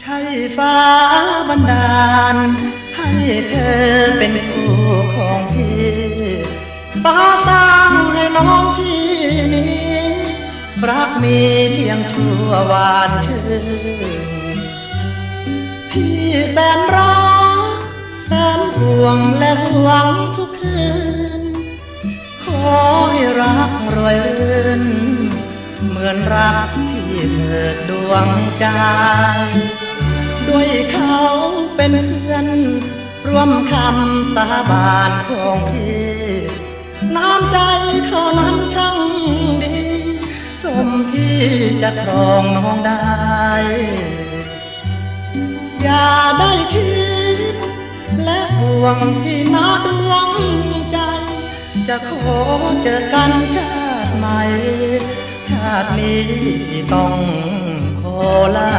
ใช่ฟ้าบันดาลให้เธอเป็นคู่ของพี่ฟ้าสร้างให้น้องพี่นี้รักมีเพียงชั่วหวานชื่นพี่แสนรักแสนห่วงและหวังทุกคืนขอให้รักรวยรื่นเหมือนรักพี่เถิดดวงใจด้วยเขาเป็นเพื่อนร่วมคำสาบานของพี่น้ำใจเขานั้นช่างดีสมที่จะครองน้องได้อย่าได้คิดและห่วงพี่นาดวงใจจะขอเจอกันชาติใหม่ชาตินี้ต้องขอลา